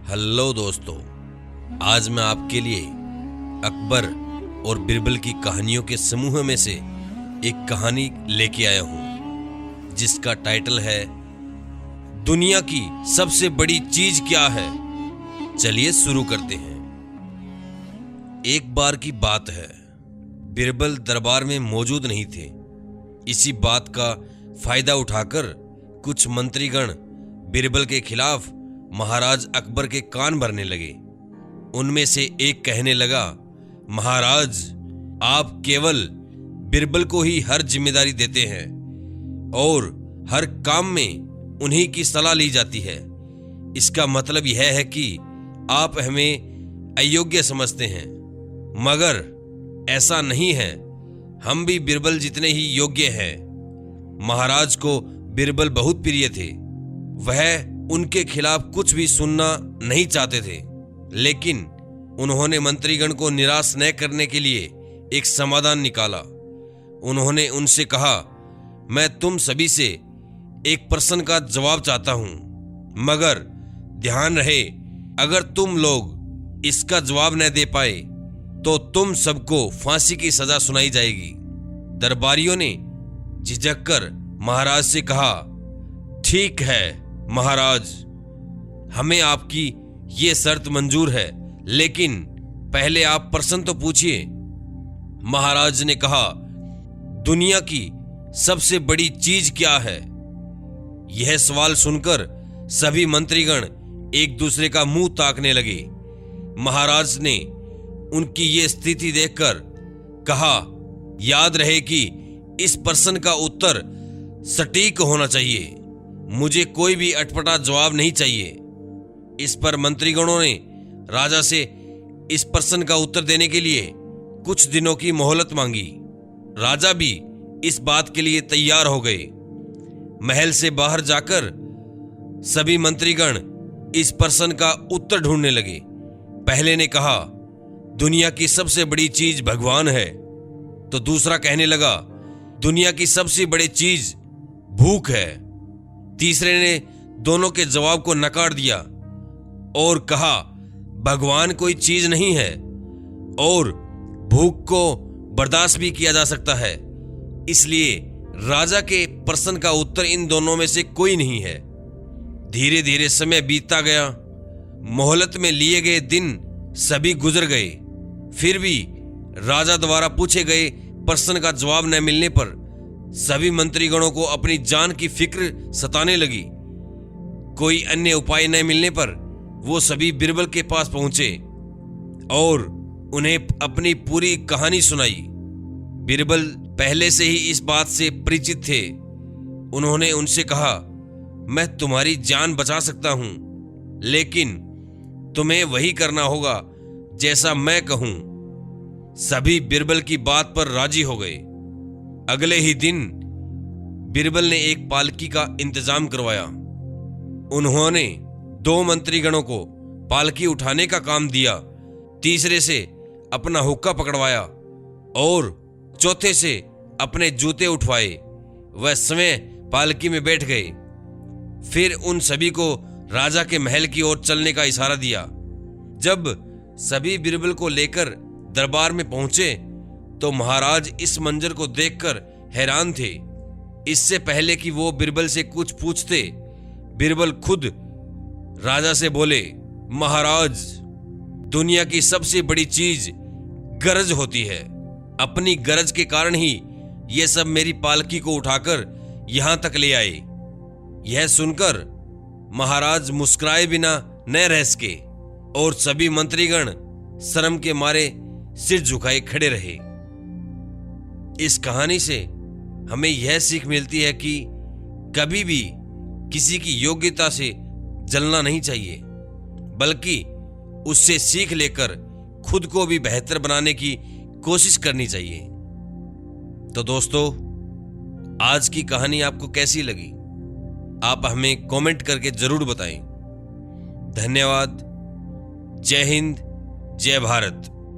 Hello दोस्तों, आज मैं आपके लिए अकबर और बिरबल की कहानियों के समूह में से एक कहानी लेके आया हूं जिसका टाइटल है दुनिया की सबसे बड़ी चीज क्या है। चलिए शुरू करते हैं। एक बार की बात है, बिरबल दरबार में मौजूद नहीं थे। इसी बात का फायदा उठाकर कुछ मंत्रीगण बिरबल के खिलाफ महाराज अकबर के कान भरने लगे। उनमें से एक कहने लगा, महाराज, आप केवल बिरबल को ही हर जिम्मेदारी देते हैं और हर काम में उन्हीं की सलाह ली जाती है। इसका मतलब यह है कि आप हमें अयोग्य समझते हैं, मगर ऐसा नहीं है। हम भी बिरबल जितने ही योग्य हैं। महाराज को बिरबल बहुत प्रिय थे। वह उनके खिलाफ कुछ भी सुनना नहीं चाहते थे, लेकिन उन्होंने मंत्रीगण को निराश न करने के लिए एक समाधान निकाला। उन्होंने उनसे कहा, मैं तुम सभी से एक प्रश्न का जवाब चाहता हूं, मगर ध्यान रहे, अगर तुम लोग इसका जवाब न दे पाए तो तुम सबको फांसी की सजा सुनाई जाएगी। दरबारियों ने झिझककर महाराज से कहा, ठीक है महाराज, हमें आपकी ये शर्त मंजूर है, लेकिन पहले आप प्रश्न तो पूछिए। महाराज ने कहा, दुनिया की सबसे बड़ी चीज क्या है? यह सवाल सुनकर सभी मंत्रीगण एक दूसरे का मुंह ताकने लगे। महाराज ने उनकी ये स्थिति देखकर कहा, याद रहे कि इस प्रश्न का उत्तर सटीक होना चाहिए। मुझे कोई भी अटपटा जवाब नहीं चाहिए। इस पर मंत्रीगणों ने राजा से इस प्रश्न का उत्तर देने के लिए कुछ दिनों की मोहलत मांगी। राजा भी इस बात के लिए तैयार हो गए। महल से बाहर जाकर सभी मंत्रीगण इस प्रश्न का उत्तर ढूंढने लगे। पहले ने कहा, दुनिया की सबसे बड़ी चीज भगवान है। तो दूसरा कहने लगा, दुनिया की सबसे बड़ी चीज भूख है। तीसरे ने दोनों के जवाब को नकार दिया और कहा, भगवान कोई चीज नहीं है और भूख को बर्दाश्त भी किया जा सकता है, इसलिए राजा के प्रश्न का उत्तर इन दोनों में से कोई नहीं है। धीरे धीरे समय बीतता गया। मोहलत में लिए गए दिन सभी गुजर गए। फिर भी राजा द्वारा पूछे गए प्रश्न का जवाब न मिलने पर सभी मंत्रीगणों को अपनी जान की फिक्र सताने लगी। कोई अन्य उपाय न मिलने पर वो सभी बिरबल के पास पहुंचे और उन्हें अपनी पूरी कहानी सुनाई। बिरबल पहले से ही इस बात से परिचित थे। उन्होंने उनसे कहा, मैं तुम्हारी जान बचा सकता हूं, लेकिन तुम्हें वही करना होगा जैसा मैं कहूं। सभी बिरबल की बात पर राजी हो गए। अगले ही दिन बिरबल ने एक पालकी का इंतजाम करवाया। उन्होंने 2 मंत्रीगणों को पालकी उठाने का काम दिया, तीसरे से अपना हुक्का पकड़वाया और चौथे से अपने जूते उठवाए। वह स्वयं पालकी में बैठ गए। फिर उन सभी को राजा के महल की ओर चलने का इशारा दिया। जब सभी बिरबल को लेकर दरबार में पहुंचे तो महाराज इस मंजर को देखकर हैरान थे। इससे पहले कि वो बिरबल से कुछ पूछते, बिरबल खुद राजा से बोले, महाराज, दुनिया की सबसे बड़ी चीज गरज होती है। अपनी गरज के कारण ही ये सब मेरी पालकी को उठाकर यहां तक ले आए। यह सुनकर महाराज मुस्कुराए बिना न रह सके और सभी मंत्रीगण शर्म के मारे सिर झुकाए खड़े रहे। इस कहानी से हमें यह सीख मिलती है कि कभी भी किसी की योग्यता से जलना नहीं चाहिए, बल्कि उससे सीख लेकर खुद को भी बेहतर बनाने की कोशिश करनी चाहिए। तो दोस्तों, आज की कहानी आपको कैसी लगी? आप हमें कमेंट करके जरूर बताएं। धन्यवाद। जय हिंद, जय भारत।